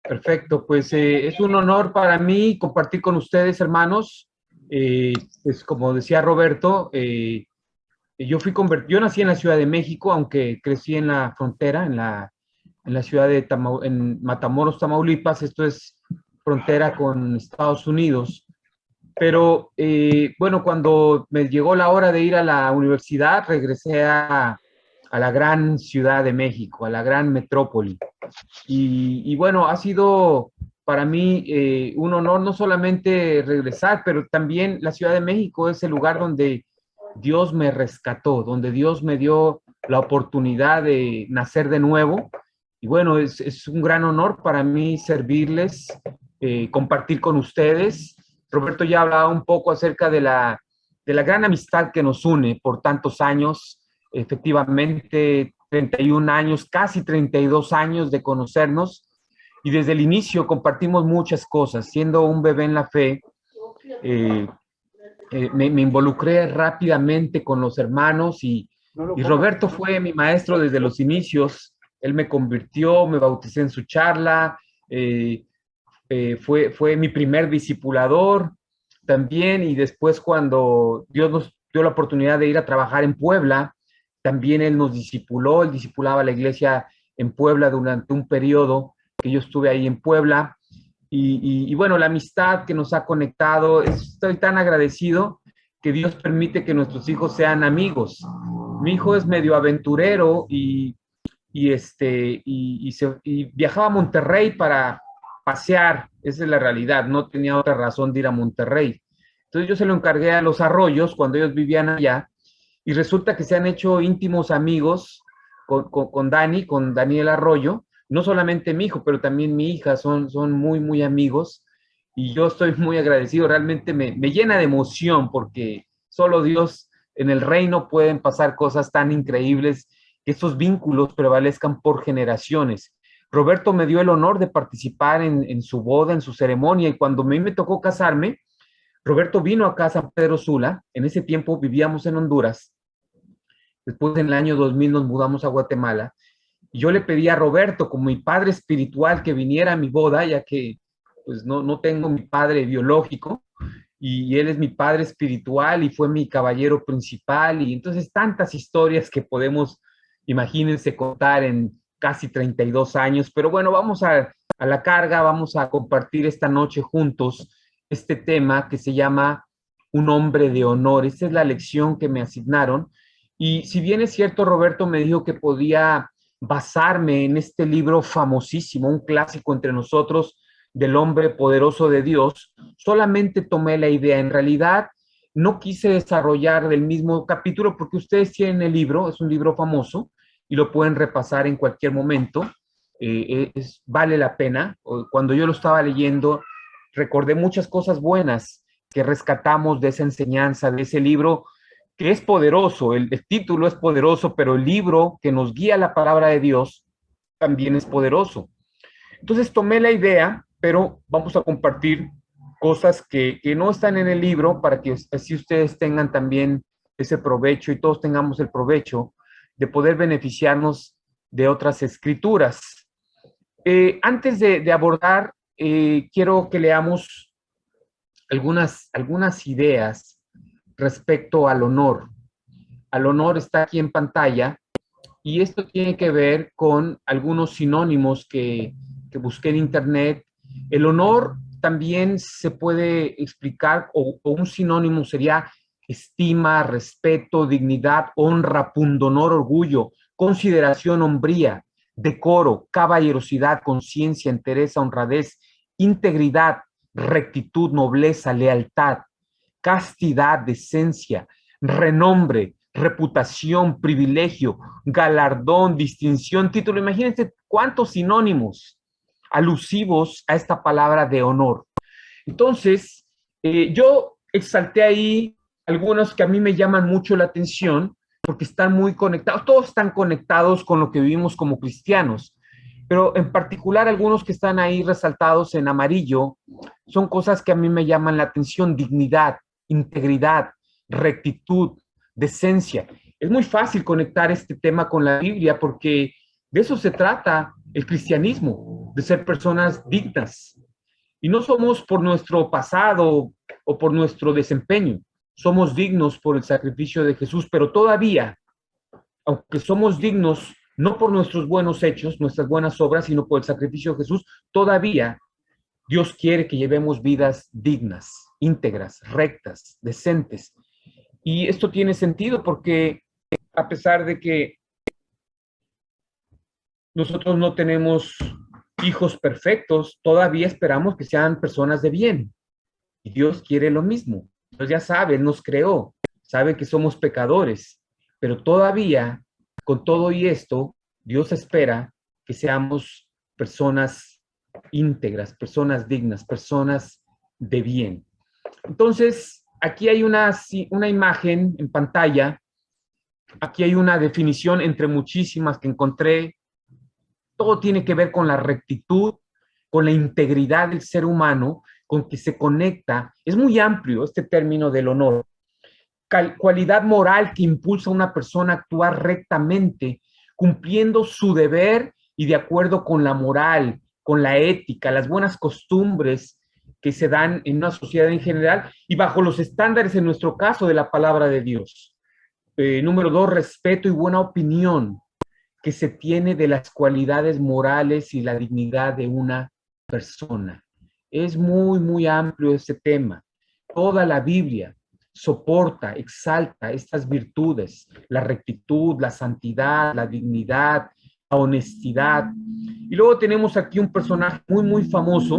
Perfecto, pues es un honor para mí compartir con ustedes, hermanos. Pues como decía Roberto, yo nací en la Ciudad de México, aunque crecí en la frontera, en la ciudad de en Matamoros, Tamaulipas. Esto es frontera con Estados Unidos. Pero bueno, cuando me llegó la hora de ir a la universidad, regresé a la gran Ciudad de México, a la gran metrópoli. Y bueno, ha sido para mí un honor no solamente regresar, pero también la Ciudad de México es el lugar donde Dios me rescató, donde Dios me dio la oportunidad de nacer de nuevo. Y bueno, es un gran honor para mí servirles, compartir con ustedes. Roberto ya hablaba un poco acerca de la gran amistad que nos une por tantos años. Efectivamente, 31 años, casi 32 años de conocernos, y desde el inicio compartimos muchas cosas. Siendo un bebé en la fe, eh, me involucré rápidamente con los hermanos, y Roberto fue mi maestro desde los inicios. Él me convirtió, me bauticé en su charla, eh, fue mi primer discipulador también, y después cuando Dios nos dio la oportunidad de ir a trabajar en Puebla, también Él nos discipuló. Él discipulaba la iglesia en Puebla durante un periodo que yo estuve ahí en Puebla. Y bueno, la amistad que nos ha conectado, estoy tan agradecido que Dios permite que nuestros hijos sean amigos. Mi hijo es medio aventurero y viajaba a Monterrey para pasear. Esa es la realidad, no tenía otra razón de ir a Monterrey. Entonces yo se lo encargué a los Arroyos cuando ellos vivían allá, y resulta que se han hecho íntimos amigos con Dani, con Daniel Arroyo. No solamente mi hijo, pero también mi hija son muy, muy amigos, y yo estoy muy agradecido. Realmente me llena de emoción porque solo Dios, en el reino pueden pasar cosas tan increíbles, que estos vínculos prevalezcan por generaciones. Roberto me dio el honor de participar en su boda, en su ceremonia, y cuando a mí me tocó casarme, Roberto vino acá a San Pedro Sula. En ese tiempo vivíamos en Honduras. Después, en el año 2000, nos mudamos a Guatemala. Y yo le pedí a Roberto, como mi padre espiritual, que viniera a mi boda, ya que pues no tengo mi padre biológico, y él es mi padre espiritual y fue mi caballero principal. Y entonces tantas historias que podemos, imagínense, contar en casi 32 años. Pero bueno, vamos a la carga, vamos a compartir esta noche juntos este tema que se llama Un hombre de honor. Esta es la lección que me asignaron. Y si bien es cierto, Roberto me dijo que podía basarme en este libro famosísimo, un clásico entre nosotros, del hombre poderoso de Dios, solamente tomé la idea. En realidad, no quise desarrollar del mismo capítulo porque ustedes tienen el libro, es un libro famoso y lo pueden repasar en cualquier momento. Vale la pena. Cuando yo lo estaba leyendo, recordé muchas cosas buenas que rescatamos de esa enseñanza, de ese libro que es poderoso. El título es poderoso, pero el libro que nos guía la palabra de Dios también es poderoso. Entonces tomé la idea, pero vamos a compartir cosas que no están en el libro para que así ustedes tengan también ese provecho y todos tengamos el provecho de poder beneficiarnos de otras escrituras. Antes de abordar, quiero que leamos algunas ideas respecto al honor. Al honor está aquí en pantalla, y esto tiene que ver con algunos sinónimos que busqué en internet. El honor también se puede explicar, o un sinónimo sería estima, respeto, dignidad, honra, pundonor, orgullo, consideración, hombría, decoro, caballerosidad, conciencia, entereza, honradez, integridad, rectitud, nobleza, lealtad, castidad, decencia, renombre, reputación, privilegio, galardón, distinción, título. Imagínense cuántos sinónimos alusivos a esta palabra de honor. Entonces, yo exalté ahí algunos que a mí me llaman mucho la atención porque están muy conectados, todos están conectados con lo que vivimos como cristianos, pero en particular algunos que están ahí resaltados en amarillo son cosas que a mí me llaman la atención: dignidad, integridad, rectitud, decencia. Es muy fácil conectar este tema con la Biblia porque de eso se trata el cristianismo. de ser personas dignas. Y no somos por nuestro pasado o por nuestro desempeño, somos dignos por el sacrificio de Jesús, pero todavía, aunque somos dignos no por nuestros buenos hechos, nuestras buenas obras, sino por el sacrificio de Jesús, todavía Dios quiere que llevemos vidas dignas, íntegras, rectas, decentes. Y esto tiene sentido porque a pesar de que nosotros no tenemos hijos perfectos, todavía esperamos que sean personas de bien. Y Dios quiere lo mismo. Dios ya sabe, Él nos creó, sabe que somos pecadores, pero todavía, con todo y esto, Dios espera que seamos personas íntegras, personas dignas, personas de bien. Entonces, aquí hay una imagen en pantalla, aquí hay una definición entre muchísimas que encontré. Todo tiene que ver con la rectitud, con la integridad del ser humano, con que se conecta. Es muy amplio este término del honor. Cualidad moral que impulsa a una persona a actuar rectamente, cumpliendo su deber y de acuerdo con la moral, con la ética, las buenas costumbres que se dan en una sociedad en general y bajo los estándares, en nuestro caso, de la palabra de Dios. Número 2, respeto y buena opinión que se tiene de las cualidades morales y la dignidad de una persona. Es muy, muy amplio ese tema. Toda la Biblia soporta, exalta estas virtudes, la rectitud, la santidad, la dignidad, la honestidad. Y luego tenemos aquí un personaje muy, muy famoso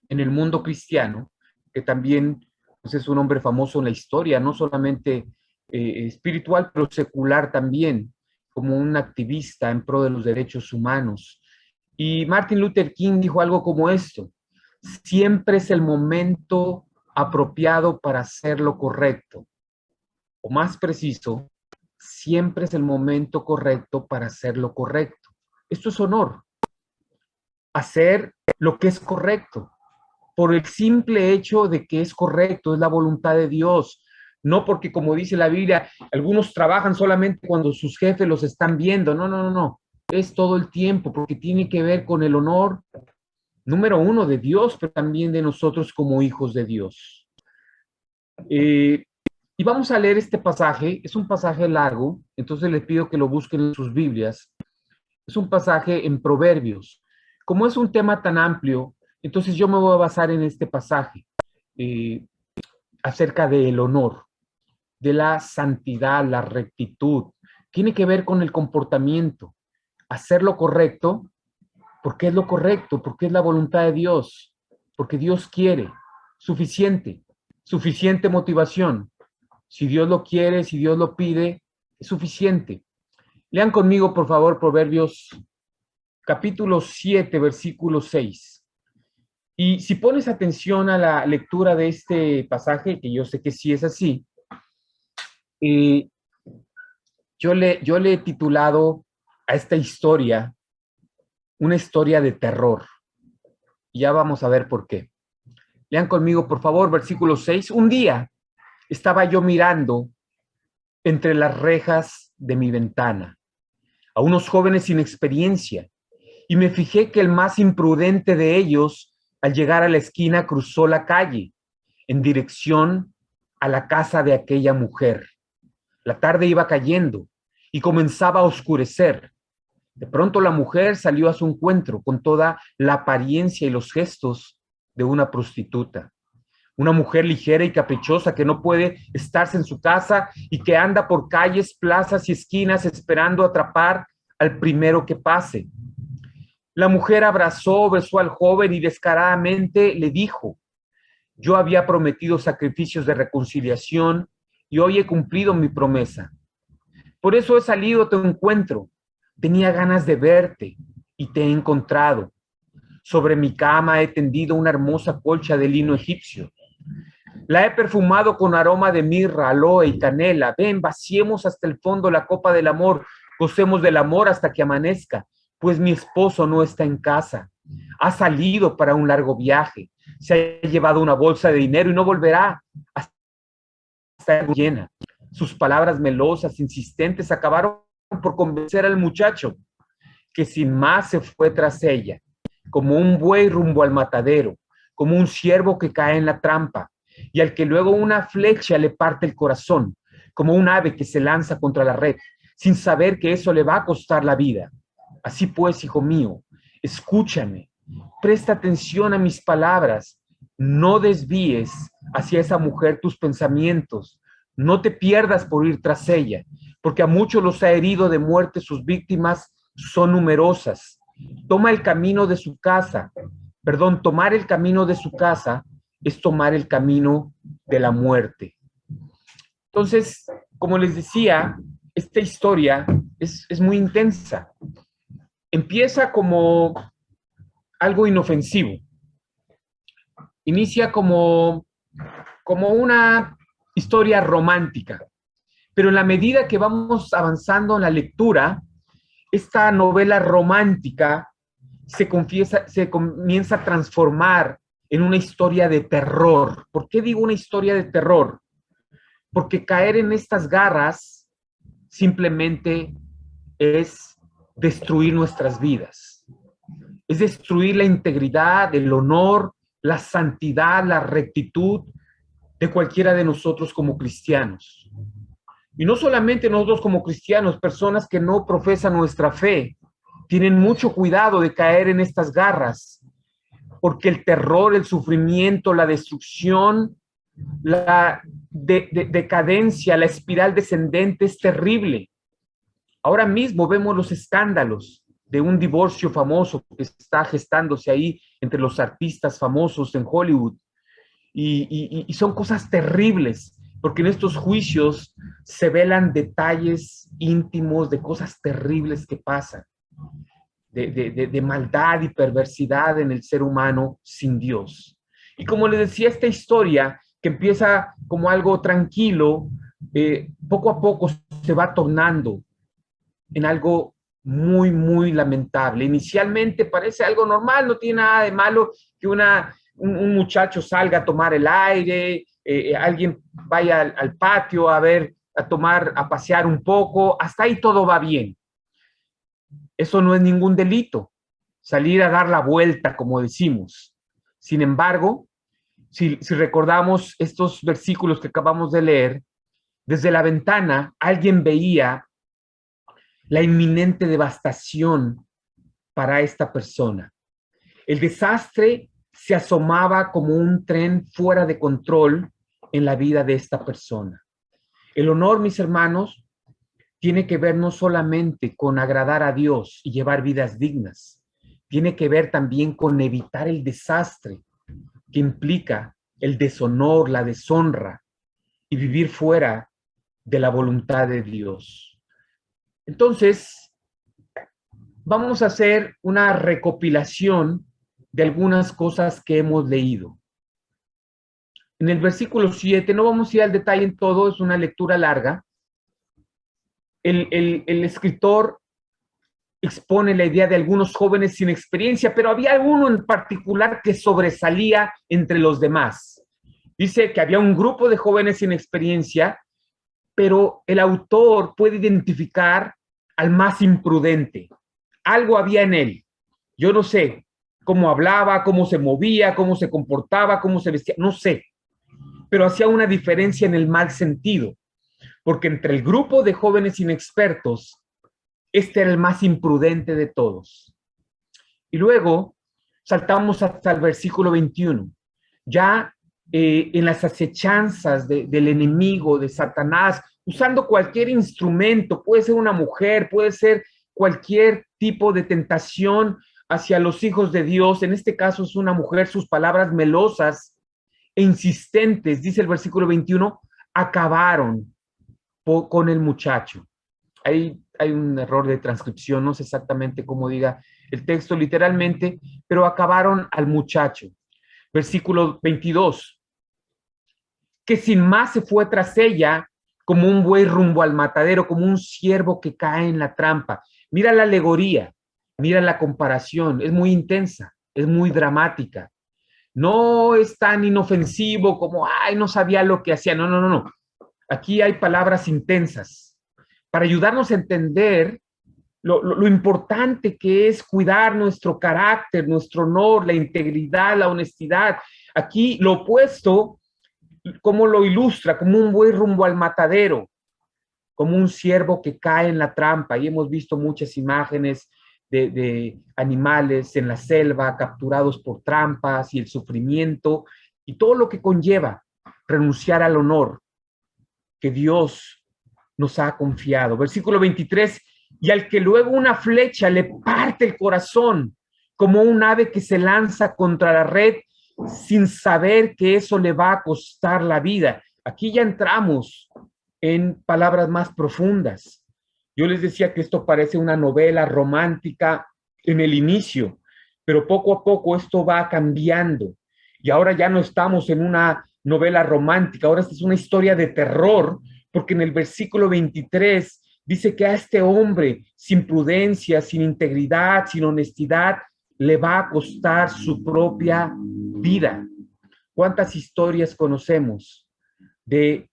en el mundo cristiano, que también pues, es un hombre famoso en la historia, no solamente espiritual, pero secular también, como un activista en pro de los derechos humanos. Y Martin Luther King dijo algo como esto: siempre es el momento apropiado para hacer lo correcto. O más preciso, siempre es el momento correcto para hacer lo correcto. Esto es honor. Hacer lo que es correcto, por el simple hecho de que es correcto, es la voluntad de Dios. No porque, como dice la Biblia, algunos trabajan solamente cuando sus jefes los están viendo. No, no, no, no. Es todo el tiempo, porque tiene que ver con el honor, número uno, de Dios, pero también de nosotros como hijos de Dios. Y vamos a leer este pasaje. Es un pasaje largo, entonces les pido que lo busquen en sus Biblias. Es un pasaje en Proverbios. Como es un tema tan amplio, entonces yo me voy a basar en este pasaje acerca del honor, de la santidad, la rectitud. Tiene que ver con el comportamiento. Hacer lo correcto, porque es lo correcto, porque es la voluntad de Dios, porque Dios quiere. Suficiente, suficiente motivación. Si Dios lo quiere, si Dios lo pide, es suficiente. Lean conmigo, por favor, Proverbios capítulo 7, versículo 6. Y si pones atención a la lectura de este pasaje, que yo sé que sí es así, yo le he titulado a esta historia una historia de terror. Y ya vamos a ver por qué. Lean conmigo, por favor, versículo 6. Un día estaba yo mirando entre las rejas de mi ventana a unos jóvenes sin experiencia y me fijé que el más imprudente de ellos, al llegar a la esquina, cruzó la calle en dirección a la casa de aquella mujer. La tarde iba cayendo y comenzaba a oscurecer. De pronto la mujer salió a su encuentro con toda la apariencia y los gestos de una prostituta. Una mujer ligera y caprichosa que no puede estarse en su casa y que anda por calles, plazas y esquinas esperando atrapar al primero que pase. La mujer abrazó, besó al joven y descaradamente le dijo: yo había prometido sacrificios de reconciliación y hoy he cumplido mi promesa. Por eso he salido a tu encuentro. Tenía ganas de verte y te he encontrado. Sobre mi cama he tendido una hermosa colcha de lino egipcio. La he perfumado con aroma de mirra, aloe y canela. Ven, vaciemos hasta el fondo la copa del amor. Gocemos del amor hasta que amanezca, pues mi esposo no está en casa. Ha salido para un largo viaje. Se ha llevado una bolsa de dinero y no volverá hasta llena. Sus palabras melosas, insistentes, acabaron por convencer al muchacho. que sin más se fue tras ella, como un buey rumbo al matadero, como un ciervo que cae en la trampa, y al que luego una flecha le parte el corazón, como un ave que se lanza contra la red, sin saber que eso le va a costar la vida. Así pues, hijo mío, escúchame, presta atención a mis palabras, no desvíes hacia esa mujer tus pensamientos, no te pierdas por ir tras ella, porque a muchos los ha herido de muerte, sus víctimas son numerosas. Toma el camino de su casa, perdón, tomar el camino de su casa es tomar el camino de la muerte. Entonces, como les decía, esta historia es muy intensa. Empieza como algo inofensivo. Inicia como una historia romántica. Pero en la medida que vamos avanzando en la lectura, esta novela romántica se comienza a transformar en una historia de terror. ¿Por qué digo una historia de terror? Porque caer en estas garras simplemente es destruir nuestras vidas. Es destruir la integridad, el honor, la santidad, la rectitud de cualquiera de nosotros como cristianos. Y no solamente nosotros como cristianos, personas que no profesan nuestra fe, tienen mucho cuidado de caer en estas garras, porque el terror, el sufrimiento, la destrucción, la decadencia, la espiral descendente es terrible. Ahora mismo vemos los escándalos de un divorcio famoso que está gestándose ahí entre los artistas famosos en Hollywood. Y son cosas terribles, porque en estos juicios se velan detalles íntimos de cosas terribles que pasan, de maldad y perversidad en el ser humano sin Dios. Y como les decía, esta historia que empieza como algo tranquilo, poco a poco se va tornando en algo muy, muy lamentable. Inicialmente parece algo normal, no tiene nada de malo que un muchacho salga a tomar el aire, alguien vaya al patio a ver, a pasear un poco, hasta ahí todo va bien. Eso no es ningún delito, salir a dar la vuelta, como decimos. Sin embargo, si recordamos estos versículos que acabamos de leer, desde la ventana alguien veía la inminente devastación para esta persona. El desastre se asomaba como un tren fuera de control en la vida de esta persona. El honor, mis hermanos, tiene que ver no solamente con agradar a Dios y llevar vidas dignas, tiene que ver también con evitar el desastre que implica el deshonor, la deshonra y vivir fuera de la voluntad de Dios. Entonces, vamos a hacer una recopilación de algunas cosas que hemos leído. En el versículo 7, no vamos a ir al detalle en todo, es una lectura larga. El escritor expone la idea de algunos jóvenes sin experiencia, pero había uno en particular que sobresalía entre los demás. Dice que había un grupo de jóvenes sin experiencia, pero el autor puede identificar al más imprudente. Algo había en él. Yo no sé cómo hablaba, cómo se movía, cómo se comportaba, cómo se vestía, no sé. Pero hacía una diferencia en el mal sentido, porque entre el grupo de jóvenes inexpertos, este era el más imprudente de todos. Y luego saltamos hasta el versículo 21. Ya en las acechanzas del enemigo, de Satanás, usando cualquier instrumento, puede ser una mujer, puede ser cualquier tipo de tentación hacia los hijos de Dios, en este caso es una mujer, sus palabras melosas e insistentes, dice el versículo 21, acabaron con el muchacho. Hay un error de transcripción, no sé exactamente cómo diga el texto literalmente, pero acabaron al muchacho. Versículo 22, que sin más se fue tras ella como un buey rumbo al matadero, como un ciervo que cae en la trampa. Mira la alegoría, mira la comparación, es muy intensa, es muy dramática. No es tan inofensivo como, ay, no sabía lo que hacía. No, no, no. Aquí hay palabras intensas para ayudarnos a entender lo importante que es cuidar nuestro carácter, nuestro honor, la integridad, la honestidad. Aquí lo opuesto, como lo ilustra, como un buey rumbo al matadero, como un ciervo que cae en la trampa. Y hemos visto muchas imágenes de animales en la selva capturados por trampas y el sufrimiento y todo lo que conlleva renunciar al honor que Dios nos ha confiado. Versículo 23, y al que luego una flecha le parte el corazón, como un ave que se lanza contra la red sin saber que eso le va a costar la vida. Aquí ya entramos en palabras más profundas. Yo les decía que esto parece una novela romántica en el inicio, pero poco a poco esto va cambiando. Y ahora ya no estamos en una novela romántica, ahora esta es una historia de terror, porque en el versículo 23 dice que a este hombre sin prudencia, sin integridad, sin honestidad, le va a costar su propia vida. ¿Cuántas historias conocemos de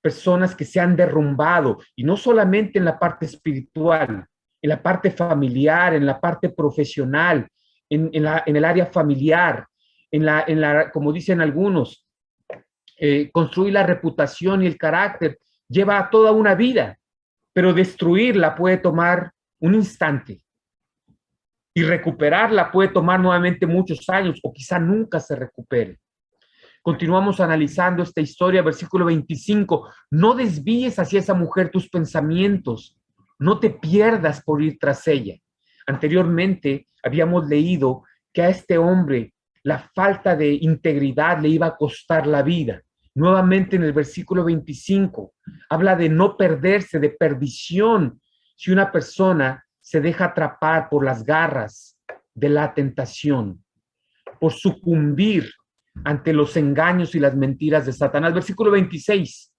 personas que se han derrumbado? Y no solamente en la parte espiritual, en la parte familiar, en la parte profesional, en el área familiar, como dicen algunos, construir la reputación y el carácter lleva toda una vida, pero destruirla puede tomar un instante y recuperarla puede tomar nuevamente muchos años o quizá nunca se recupere. Continuamos analizando esta historia, versículo 25. No desvíes hacia esa mujer tus pensamientos, no te pierdas por ir tras ella. Anteriormente habíamos leído que a este hombre la falta de integridad le iba a costar la vida. Nuevamente en el versículo 25 habla de no perderse, de perdición, si una persona se deja atrapar por las garras de la tentación, por sucumbir ante los engaños y las mentiras de Satanás. Versículo 26,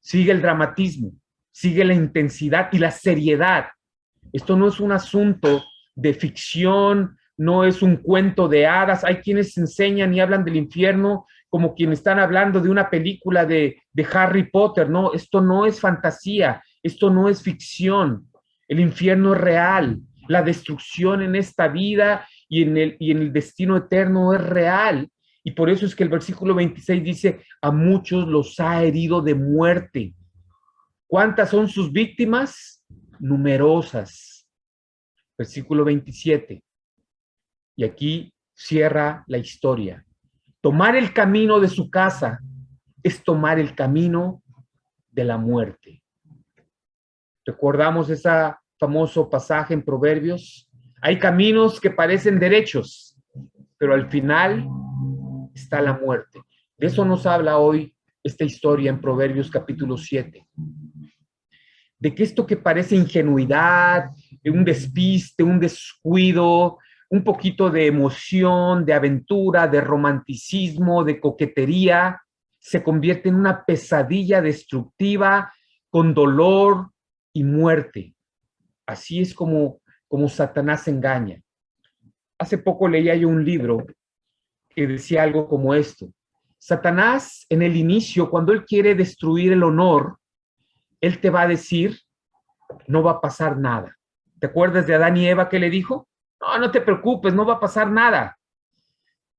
sigue el dramatismo, sigue la intensidad y la seriedad. Esto no es un asunto de ficción, no es un cuento de hadas. Hay quienes enseñan y hablan del infierno como quienes están hablando de una película de Harry Potter. No, esto no es fantasía, esto no es ficción. El infierno es real, la destrucción en esta vida y en el destino eterno es real. Y por eso es que el versículo 26 dice, a muchos los ha herido de muerte. ¿Cuántas son sus víctimas? Numerosas. Versículo 27. Y aquí cierra la historia. Tomar el camino de su casa es tomar el camino de la muerte. ¿Recordamos ese famoso pasaje en Proverbios? Hay caminos que parecen derechos, pero al final está la muerte. De eso nos habla hoy esta historia en Proverbios capítulo 7. De que esto que parece ingenuidad, un despiste, un descuido, un poquito de emoción, de aventura, de romanticismo, de coquetería, se convierte en una pesadilla destructiva con dolor y muerte. Así es como Satanás engaña. Hace poco leía yo un libro que decía algo como esto. Satanás, en el inicio, cuando él quiere destruir el honor, él te va a decir, no va a pasar nada. ¿Te acuerdas de Adán y Eva que le dijo? No, no te preocupes, no va a pasar nada.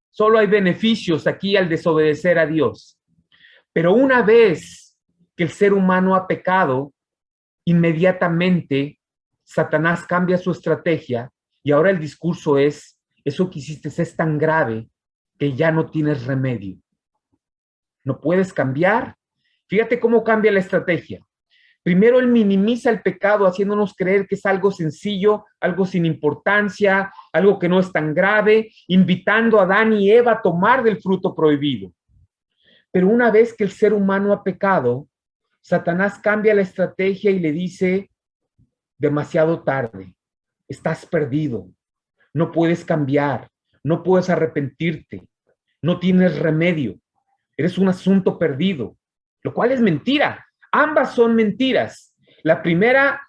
Solo hay beneficios aquí al desobedecer a Dios. Pero una vez que el ser humano ha pecado, inmediatamente Satanás cambia su estrategia y ahora el discurso es, eso que hiciste es tan grave que ya no tienes remedio. No puedes cambiar. Fíjate cómo cambia la estrategia. Primero él minimiza el pecado haciéndonos creer que es algo sencillo, algo sin importancia, algo que no es tan grave, invitando a Adán y Eva a tomar del fruto prohibido. Pero una vez que el ser humano ha pecado, Satanás cambia la estrategia y le dice, demasiado tarde, estás perdido, no puedes cambiar, no puedes arrepentirte, no tienes remedio, eres un asunto perdido, lo cual es mentira. Ambas son mentiras. La primera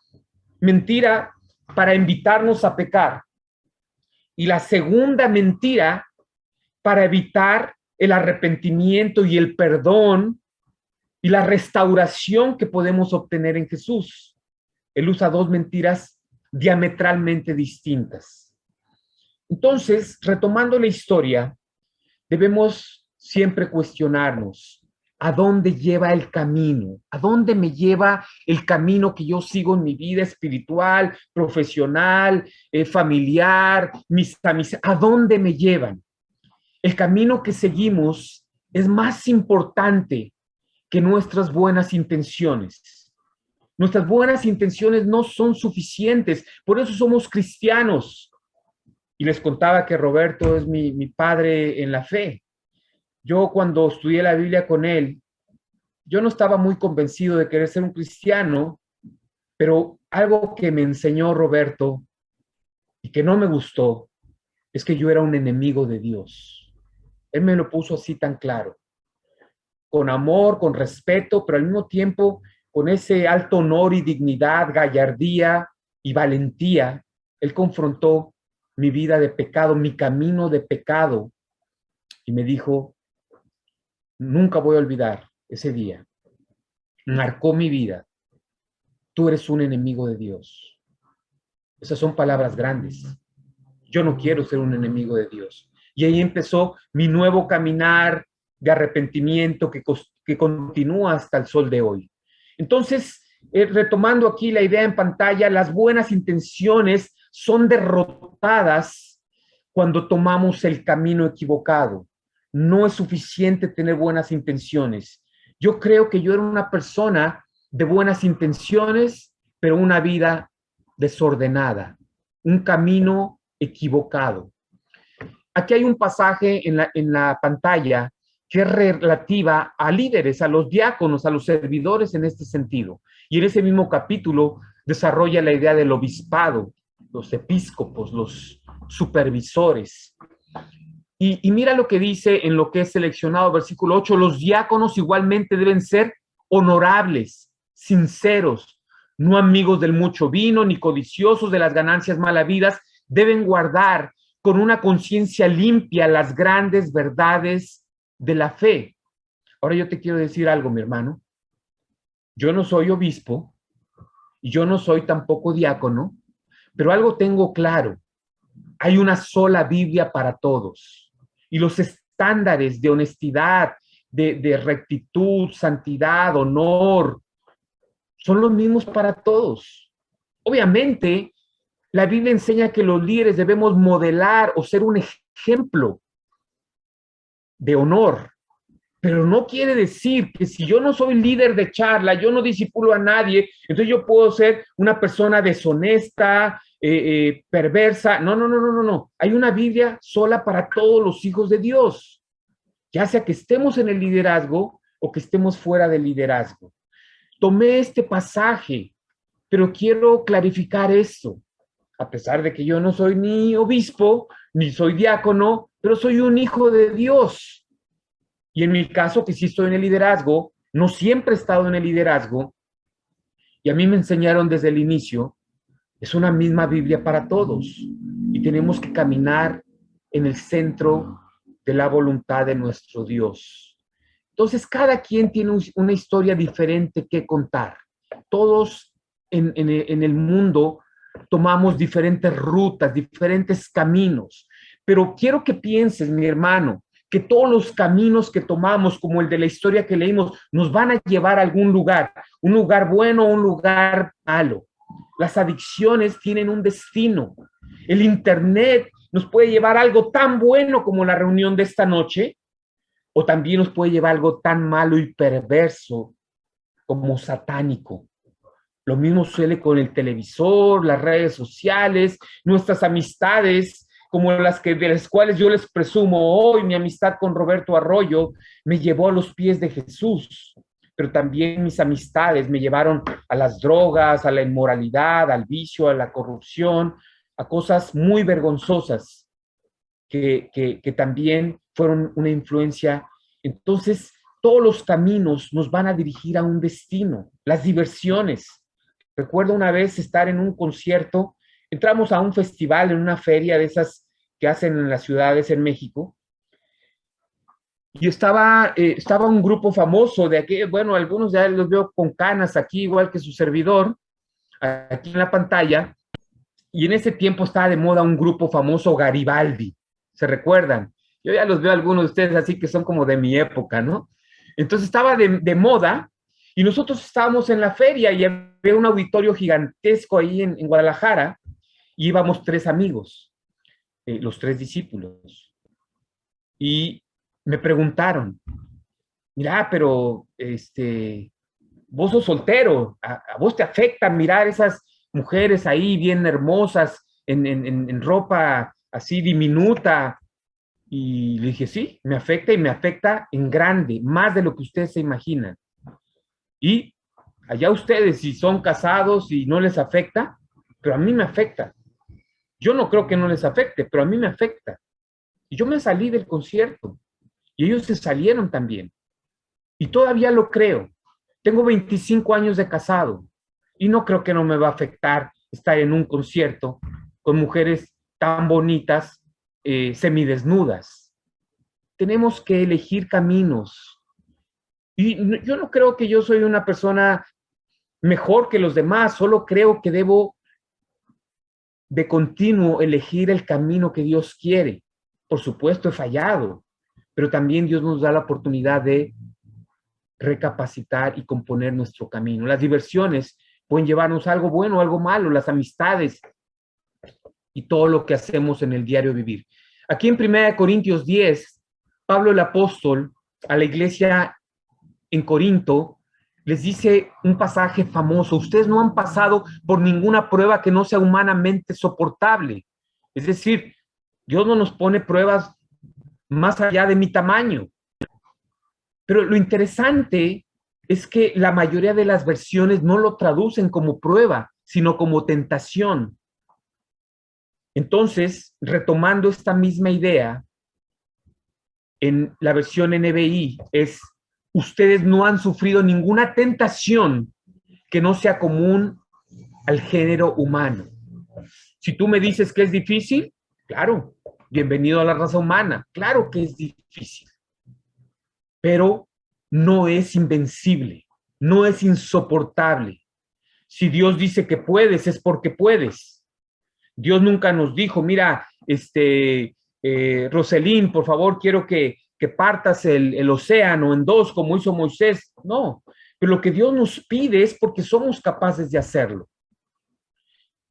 mentira para invitarnos a pecar y la segunda mentira para evitar el arrepentimiento y el perdón y la restauración que podemos obtener en Jesús. Él usa dos mentiras diametralmente distintas. Entonces, retomando la historia, debemos siempre cuestionarnos, ¿a dónde lleva el camino? ¿A dónde me lleva el camino que yo sigo en mi vida espiritual, profesional, familiar, mis amistades? ¿A dónde me llevan? El camino que seguimos es más importante que nuestras buenas intenciones. Nuestras buenas intenciones no son suficientes, por eso somos cristianos. Y les contaba que Roberto es mi padre en la fe. Yo cuando estudié la Biblia con él, yo no estaba muy convencido de querer ser un cristiano, pero algo que me enseñó Roberto y que no me gustó es que yo era un enemigo de Dios. Él me lo puso así tan claro, con amor, con respeto, pero al mismo tiempo con ese alto honor y dignidad, gallardía y valentía. Él confrontó mi vida de pecado, mi camino de pecado, y me dijo, nunca voy a olvidar ese día. Marcó mi vida. Tú eres un enemigo de Dios. Esas son palabras grandes. Yo no quiero ser un enemigo de Dios. Y ahí empezó mi nuevo caminar de arrepentimiento que continúa hasta el sol de hoy. Entonces, retomando aquí la idea en pantalla, las buenas intenciones son derrotadas cuando tomamos el camino equivocado. No es suficiente tener buenas intenciones. Yo creo que yo era una persona de buenas intenciones, pero una vida desordenada, un camino equivocado. Aquí hay un pasaje en la pantalla que es relativa a líderes, a los diáconos, a los servidores en este sentido. Y en ese mismo capítulo desarrolla la idea del obispado, los episcopos, los supervisores. Y mira lo que dice en lo que es seleccionado, versículo 8, los diáconos igualmente deben ser honorables, sinceros, no amigos del mucho vino, ni codiciosos de las ganancias malavidas, deben guardar con una conciencia limpia las grandes verdades de la fe. Ahora yo te quiero decir algo, mi hermano. Yo no soy obispo y yo no soy tampoco diácono, pero algo tengo claro. Hay una sola Biblia para todos. Y los estándares de honestidad, de rectitud, santidad, honor, son los mismos para todos. Obviamente, la Biblia enseña que los líderes debemos modelar o ser un ejemplo de honor, pero no quiere decir que si yo no soy líder de charla, yo no disipulo a nadie, entonces yo puedo ser una persona deshonesta, perversa. No, no, no, no, no, no. Hay una Biblia sola para todos los hijos de Dios, ya sea que estemos en el liderazgo o que estemos fuera del liderazgo. Tomé este pasaje, pero quiero clarificar esto. A pesar de que yo no soy ni obispo, ni soy diácono, pero soy un hijo de Dios. Y en mi caso, que sí estoy en el liderazgo, no siempre he estado en el liderazgo, y a mí me enseñaron desde el inicio, es una misma Biblia para todos, y tenemos que caminar en el centro de la voluntad de nuestro Dios. Entonces, cada quien tiene una historia diferente que contar. Todos en el mundo tomamos diferentes rutas, diferentes caminos, pero quiero que pienses, mi hermano, que todos los caminos que tomamos, como el de la historia que leímos, nos van a llevar a algún lugar, un lugar bueno o un lugar malo. Las adicciones tienen un destino. El Internet nos puede llevar a algo tan bueno como la reunión de esta noche, o también nos puede llevar a algo tan malo y perverso como satánico. Lo mismo suele con el televisor, las redes sociales, nuestras amistades, como de las cuales yo les presumo hoy. Mi amistad con Roberto Arroyo me llevó a los pies de Jesús, pero también mis amistades me llevaron a las drogas, a la inmoralidad, al vicio, a la corrupción, a cosas muy vergonzosas que también fueron una influencia. Entonces, todos los caminos nos van a dirigir a un destino, las diversiones. Recuerdo una vez estar en un concierto, entramos a un festival, en una feria de esas que hacen en las ciudades en México, y estaba un grupo famoso de aquí, bueno, algunos ya los veo con canas aquí, igual que su servidor, aquí en la pantalla, Y en ese tiempo estaba de moda un grupo famoso, Garibaldi. ¿Se recuerdan? Yo ya los veo algunos de ustedes así que son como de mi época, ¿no? Entonces estaba de moda y nosotros estábamos en la feria y había un auditorio gigantesco ahí en Guadalajara y íbamos tres amigos, los tres discípulos. Y me preguntaron, mira, pero vos sos soltero, a vos te afecta mirar esas mujeres ahí bien hermosas en ropa así diminuta. Y le dije, sí, me afecta y me afecta en grande, más de lo que ustedes se imaginan. Y allá ustedes, si son casados y no les afecta, pero a mí me afecta. Yo no creo que no les afecte, pero a mí me afecta. Y yo me salí del concierto y ellos se salieron también. Y todavía lo creo. Tengo 25 años de casado y no creo que no me va a afectar estar en un concierto con mujeres tan bonitas, semidesnudas. Tenemos que elegir caminos. Y yo no creo que yo soy una persona mejor que los demás, solo creo que debo de continuo elegir el camino que Dios quiere. Por supuesto, he fallado, pero también Dios nos da la oportunidad de recapacitar y componer nuestro camino. Las diversiones pueden llevarnos a algo bueno o algo malo, las amistades y todo lo que hacemos en el diario vivir. Aquí en 1 Corintios 10, Pablo el apóstol a la iglesia en Corinto les dice un pasaje famoso: ustedes no han pasado por ninguna prueba que no sea humanamente soportable. Es decir, Dios no nos pone pruebas más allá de mi tamaño. Pero lo interesante es que la mayoría de las versiones no lo traducen como prueba, sino como tentación. Entonces, retomando esta misma idea, en la versión NBI es: ustedes no han sufrido ninguna tentación que no sea común al género humano. Si tú me dices que es difícil, claro, bienvenido a la raza humana, claro que es difícil, pero no es invencible, no es insoportable. Si Dios dice que puedes, es porque puedes. Dios nunca nos dijo, mira, Roselín, por favor, quiero que partas el océano en dos, como hizo Moisés. No, pero lo que Dios nos pide es porque somos capaces de hacerlo.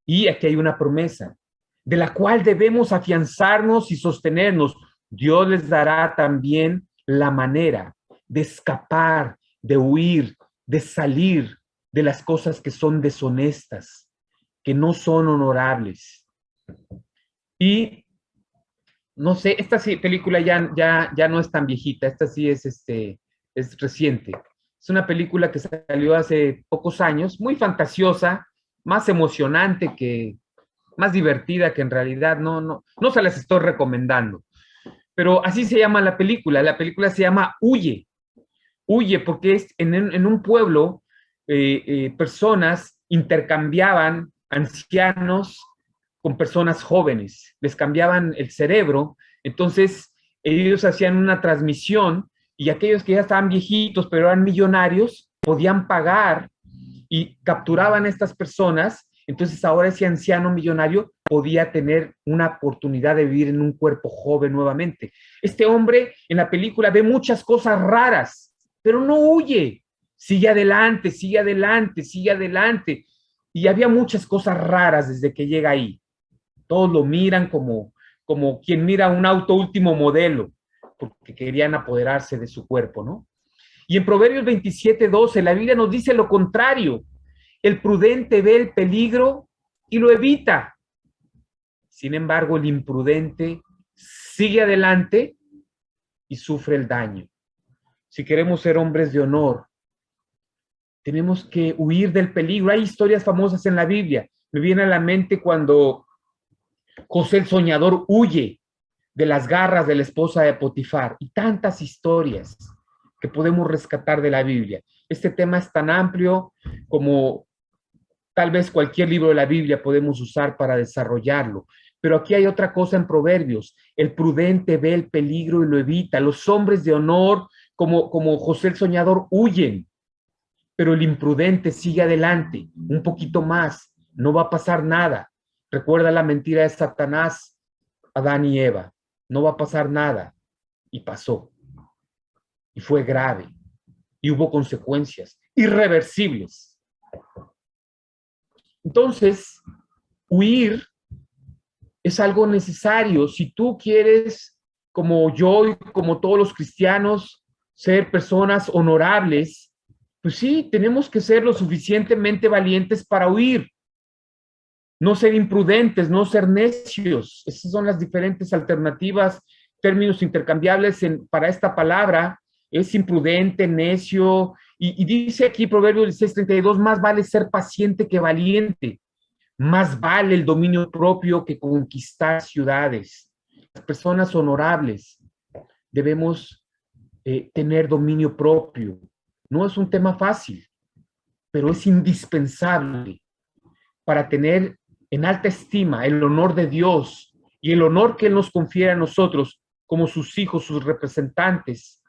Y aquí hay una promesa, de la cual debemos afianzarnos y sostenernos. Dios les dará también la manera de escapar, de huir, de salir de las cosas que son deshonestas, que no son honorables. Y no sé, esta sí, película ya no es tan viejita, esta sí es reciente. Es una película que salió hace pocos años, muy fantasiosa, más emocionante más divertida, que en realidad no se las estoy recomendando. Pero así se llama la película se llama Huye. Huye porque es en un pueblo, personas intercambiaban ancianos con personas jóvenes, les cambiaban el cerebro, entonces ellos hacían una transmisión y aquellos que ya estaban viejitos pero eran millonarios podían pagar y capturaban a estas personas, entonces ahora ese anciano millonario podía tener una oportunidad de vivir en un cuerpo joven nuevamente. Este hombre en la película ve muchas cosas raras, pero no huye, sigue adelante, sigue adelante, sigue adelante. Y había muchas cosas raras desde que llega ahí. Todos lo miran como quien mira un auto último modelo, porque querían apoderarse de su cuerpo, ¿no? Y en Proverbios 27:12, la Biblia nos dice lo contrario. El prudente ve el peligro y lo evita. Sin embargo, el imprudente sigue adelante y sufre el daño. Si queremos ser hombres de honor, tenemos que huir del peligro. Hay historias famosas en la Biblia. Me viene a la mente cuando José el soñador huye de las garras de la esposa de Potifar, y tantas historias que podemos rescatar de la Biblia. Este tema es tan amplio como tal vez cualquier libro de la Biblia podemos usar para desarrollarlo. Pero aquí hay otra cosa en Proverbios: el prudente ve el peligro y lo evita. Los hombres de honor, como José el soñador, huyen, pero el imprudente sigue adelante, un poquito más, no va a pasar nada. Recuerda la mentira de Satanás, Adán y Eva. No va a pasar nada. Y pasó. Y fue grave. Y hubo consecuencias irreversibles. Entonces, huir es algo necesario. Si tú quieres, como yo y como todos los cristianos, ser personas honorables, pues sí, tenemos que ser lo suficientemente valientes para huir. No ser imprudentes, no ser necios. Esas son las diferentes alternativas, términos intercambiables para esta palabra. Es imprudente, necio. Y dice aquí Proverbios 16:32, más vale ser paciente que valiente. Más vale el dominio propio que conquistar ciudades. Las personas honorables debemos tener dominio propio. No es un tema fácil, pero es indispensable para tener en alta estima el honor de Dios y el honor que Él nos confiere a nosotros como sus hijos, sus representantes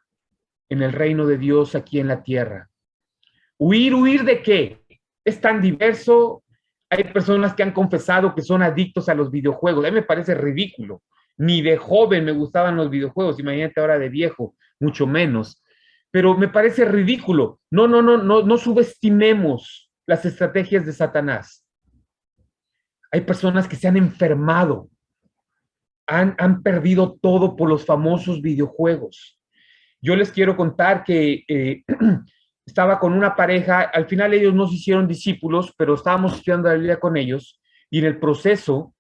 en el reino de Dios aquí en la tierra. ¿Huir de qué? Es tan diverso. Hay personas que han confesado que son adictos a los videojuegos. A mí me parece ridículo. Ni de joven me gustaban los videojuegos, imagínate ahora de viejo, mucho menos. Pero me parece ridículo. No subestimemos las estrategias de Satanás. Hay personas que se han enfermado, han perdido todo por los famosos videojuegos. Yo les quiero contar que estaba con una pareja, al final ellos no se hicieron discípulos, pero estábamos estudiando la Biblia con ellos, y en el proceso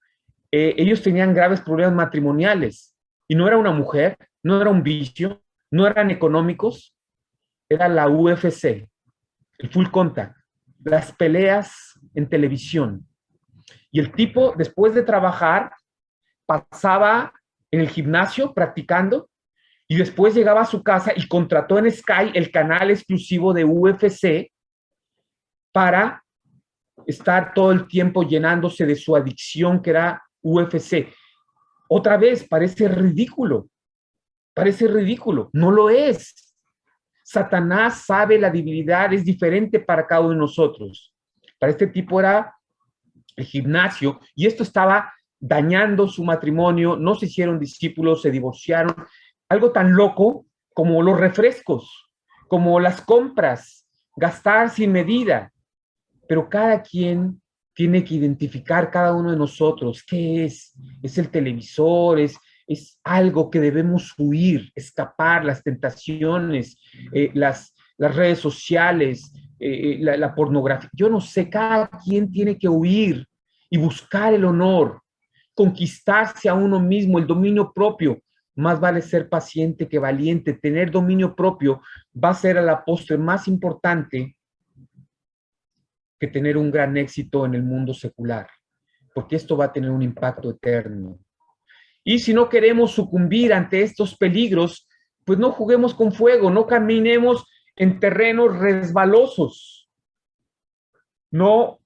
ellos tenían graves problemas matrimoniales, y no era una mujer, no era un vicio, no eran económicos, era la UFC, el full contact, las peleas en televisión. Y el tipo, después de trabajar, pasaba en el gimnasio practicando y después llegaba a su casa y contrató en Sky el canal exclusivo de UFC para estar todo el tiempo llenándose de su adicción que era UFC. Otra vez, parece ridículo, no lo es. Satanás sabe la divinidad, es diferente para cada uno de nosotros. Para este tipo era el gimnasio y esto estaba dañando su matrimonio, no se hicieron discípulos, se divorciaron. Algo tan loco como los refrescos, como las compras, gastar sin medida. Pero cada quien tiene que identificar, cada uno de nosotros, qué es. Es el televisor, es algo que debemos huir, escapar, las tentaciones, las redes sociales, la pornografía. Yo no sé, cada quien tiene que huir y buscar el honor, conquistarse a uno mismo, el dominio propio. Más vale ser paciente que valiente. Tener dominio propio va a ser a la postre más importante que tener un gran éxito en el mundo secular, porque esto va a tener un impacto eterno. Y si no queremos sucumbir ante estos peligros, pues no juguemos con fuego, no caminemos en terrenos resbalosos. No,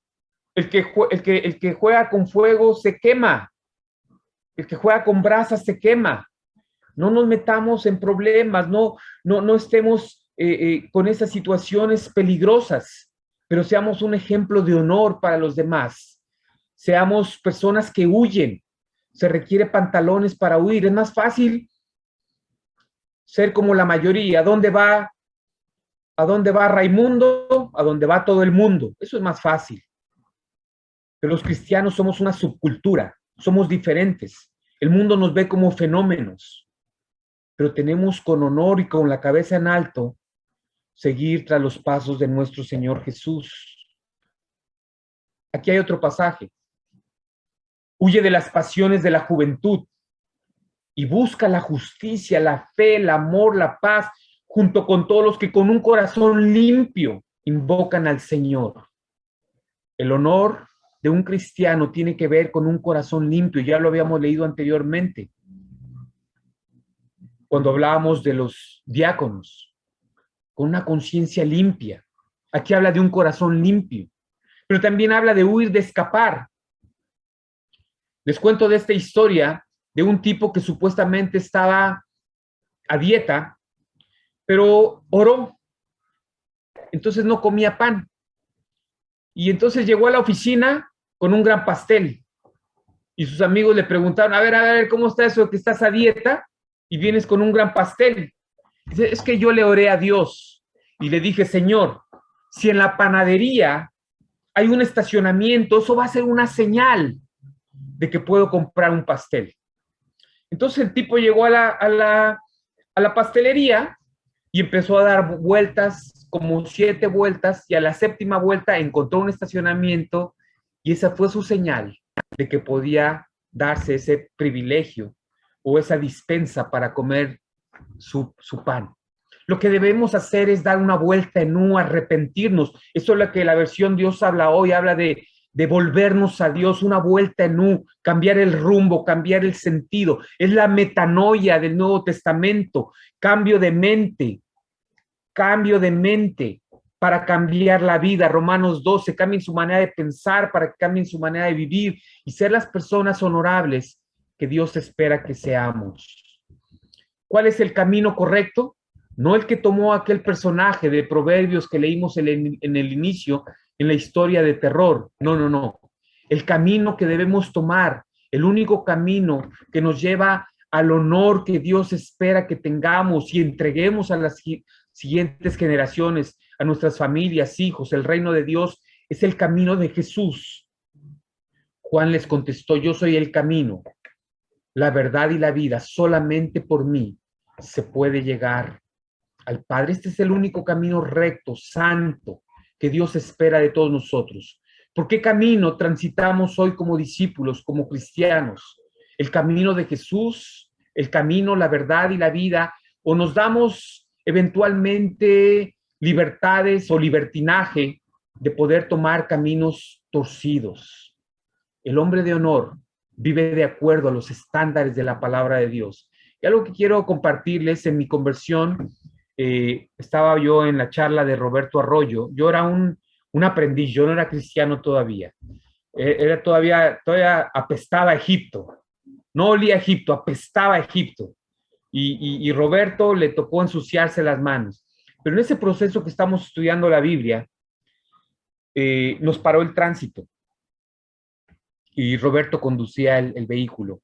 el que juega con fuego se quema, el que juega con brasas se quema. No nos metamos en problemas, no estemos con esas situaciones peligrosas, pero seamos un ejemplo de honor para los demás. Seamos personas que huyen. Se requiere pantalones para huir. Es más fácil ser como la mayoría. ¿A dónde va Raimundo? A dónde va todo el mundo. Eso es más fácil. Pero los cristianos somos una subcultura, somos diferentes. El mundo nos ve como fenómenos, pero tenemos con honor y con la cabeza en alto seguir tras los pasos de nuestro Señor Jesús. Aquí hay otro pasaje. Huye de las pasiones de la juventud y busca la justicia, la fe, el amor, la paz, junto con todos los que con un corazón limpio invocan al Señor. El honor de un cristiano tiene que ver con un corazón limpio, ya lo habíamos leído anteriormente, cuando hablábamos de los diáconos, con una conciencia limpia. Aquí habla de un corazón limpio, pero también habla de huir, de escapar. Les cuento de esta historia de un tipo que supuestamente estaba a dieta, pero oró, entonces no comía pan. Y entonces llegó a la oficina con un gran pastel Y sus amigos le preguntaron, a ver, ¿cómo está eso que estás a dieta y vienes con un gran pastel? Dice, es que yo le oré a Dios y le dije, Señor, si en la panadería hay un estacionamiento, eso va a ser una señal de que puedo comprar un pastel. Entonces el tipo llegó a la pastelería y empezó a dar vueltas, como 7 vueltas, y a la 7ª vuelta encontró un estacionamiento y esa fue su señal de que podía darse ese privilegio o esa dispensa para comer su pan. Lo que debemos hacer es dar una vuelta en U, arrepentirnos. Eso es lo que la versión Dios habla hoy, habla de volvernos a Dios, una vuelta en U, cambiar el rumbo, cambiar el sentido. Es la metanoia del Nuevo Testamento, cambio de mente para cambiar la vida. Romanos 12, cambien su manera de pensar para que cambien su manera de vivir y ser las personas honorables que Dios espera que seamos. ¿Cuál es el camino correcto? No el que tomó aquel personaje de Proverbios que leímos en el inicio, en la historia de terror. No. El camino que debemos tomar, el único camino que nos lleva al honor que Dios espera que tengamos y entreguemos a las siguientes generaciones, a nuestras familias, hijos, el reino de Dios, es el camino de Jesús. Juan les contestó, yo soy el camino, la verdad y la vida, solamente por mí se puede llegar al Padre. Este es el único camino recto, santo, que Dios espera de todos nosotros. ¿Por qué camino transitamos hoy como discípulos, como cristianos? ¿El camino de Jesús, el camino, la verdad y la vida? ¿O nos damos eventualmente libertades o libertinaje de poder tomar caminos torcidos? El hombre de honor vive de acuerdo a los estándares de la palabra de Dios. Y algo que quiero compartirles en mi conversión, estaba yo en la charla de Roberto Arroyo. Yo era un aprendiz, yo no era cristiano todavía. Era todavía apestaba a Egipto. No olía a Egipto, apestaba a Egipto. Y Roberto le tocó ensuciarse las manos. Pero en ese proceso que estamos estudiando la Biblia, nos paró el tránsito. Y Roberto conducía el vehículo.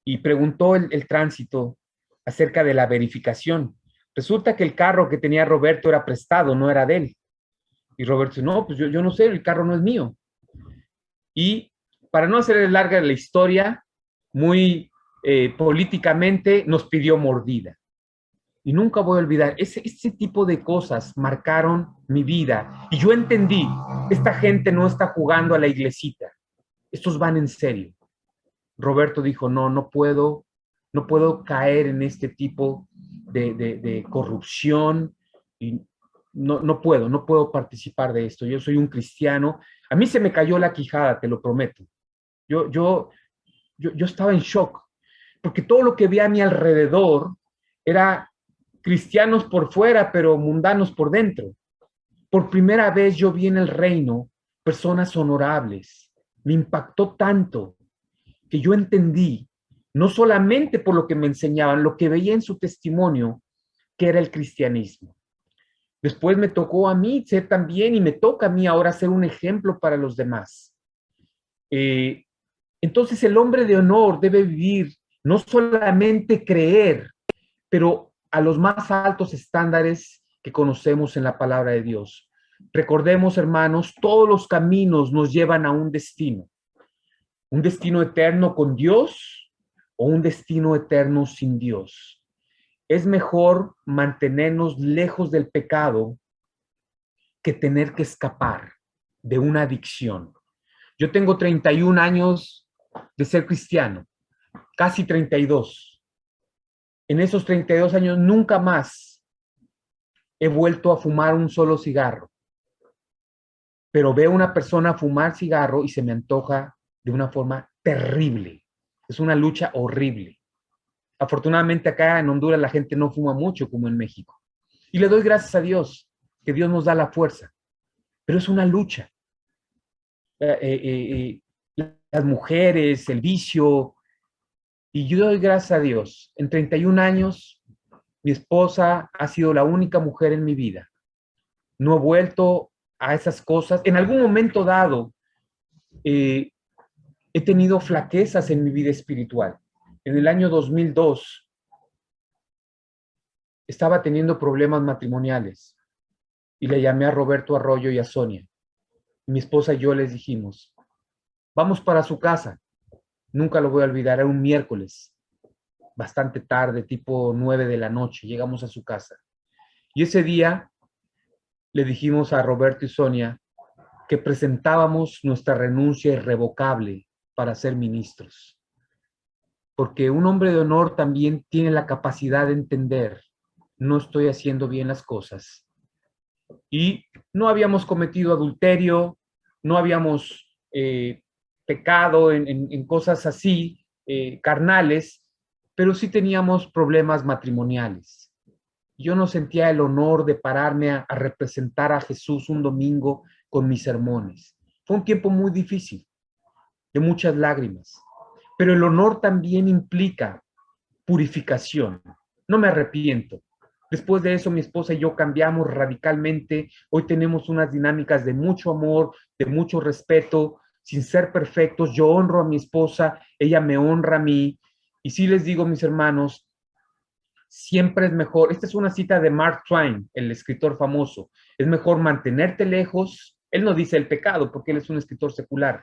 Y preguntó el tránsito acerca de la verificación. Resulta que el carro que tenía Roberto era prestado, no era de él. Y Roberto dice, no, pues yo no sé, el carro no es mío. Y para no hacer larga la historia, muy políticamente nos pidió mordida. Y nunca voy a olvidar, ese tipo de cosas marcaron mi vida. Y yo entendí, esta gente no está jugando a la iglesita, estos van en serio. Roberto dijo, no puedo caer en este tipo de corrupción y no puedo participar de esto. Yo soy un cristiano. A mí se me cayó la quijada, te lo prometo. Yo estaba en shock, porque todo lo que vi a mi alrededor era cristianos por fuera, pero mundanos por dentro. Por primera vez yo vi en el reino personas honorables. Me impactó tanto que yo entendí, no solamente por lo que me enseñaban, lo que veía en su testimonio, que era el cristianismo. Después me tocó a mí ser también, y me toca a mí ahora ser un ejemplo para los demás. Entonces el hombre de honor debe vivir, no solamente creer, pero a los más altos estándares que conocemos en la palabra de Dios. Recordemos, hermanos, todos los caminos nos llevan a un destino eterno con Dios o un destino eterno sin Dios. Es mejor mantenernos lejos del pecado que tener que escapar de una adicción. Yo tengo 31 años de ser cristiano, casi 32. En esos 32 años nunca más he vuelto a fumar un solo cigarro, pero veo a una persona fumar cigarro y se me antoja de una forma terrible. Es una lucha horrible. Afortunadamente acá en Honduras la gente no fuma mucho como en México. Y le doy gracias a Dios, que Dios nos da la fuerza. Pero es una lucha. Las mujeres, el vicio. Y yo doy gracias a Dios. En 31 años, mi esposa ha sido la única mujer en mi vida. No he vuelto a esas cosas. En algún momento dado, he tenido flaquezas en mi vida espiritual. En el año 2002 estaba teniendo problemas matrimoniales y le llamé a Roberto Arroyo y a Sonia. Mi esposa y yo les dijimos, vamos para su casa. Nunca lo voy a olvidar, era un miércoles, bastante tarde, tipo 9 de la noche, llegamos a su casa. Y ese día le dijimos a Roberto y Sonia que presentábamos nuestra renuncia irrevocable para ser ministros. Porque un hombre de honor también tiene la capacidad de entender, no estoy haciendo bien las cosas. Y no habíamos cometido adulterio, no habíamos pecado en cosas así, carnales, pero sí teníamos problemas matrimoniales. Yo no sentía el honor de pararme a representar a Jesús un domingo con mis sermones. Fue un tiempo muy difícil, de muchas lágrimas, pero el honor también implica purificación. No me arrepiento. Después de eso, mi esposa y yo cambiamos radicalmente. Hoy tenemos unas dinámicas de mucho amor, de mucho respeto, sin ser perfectos. Yo honro a mi esposa, ella me honra a mí. Y sí les digo, mis hermanos, siempre es mejor, esta es una cita de Mark Twain, el escritor famoso, es mejor mantenerte lejos, él no dice el pecado porque él es un escritor secular,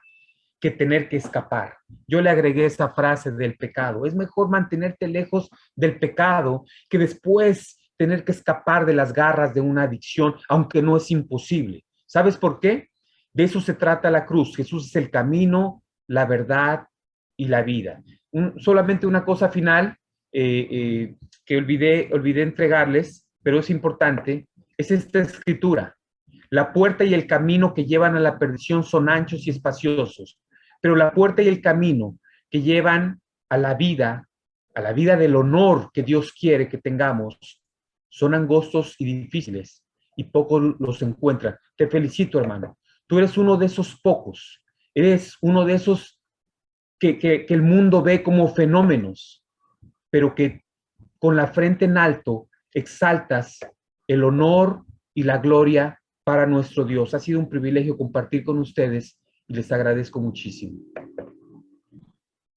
que tener que escapar. Yo le agregué esa frase del pecado. Es mejor mantenerte lejos del pecado que después tener que escapar de las garras de una adicción, aunque no es imposible. ¿Sabes por qué? De eso se trata la cruz. Jesús es el camino, la verdad y la vida. Solamente una cosa final que olvidé entregarles, pero es importante, es esta escritura. La puerta y el camino que llevan a la perdición son anchos y espaciosos, pero la puerta y el camino que llevan a la vida del honor que Dios quiere que tengamos, son angostos y difíciles, y pocos los encuentran. Te felicito, hermano. Tú eres uno de esos pocos. Eres uno de esos que el mundo ve como fenómenos, pero que con la frente en alto exaltas el honor y la gloria para nuestro Dios. Ha sido un privilegio compartir con ustedes y les agradezco muchísimo.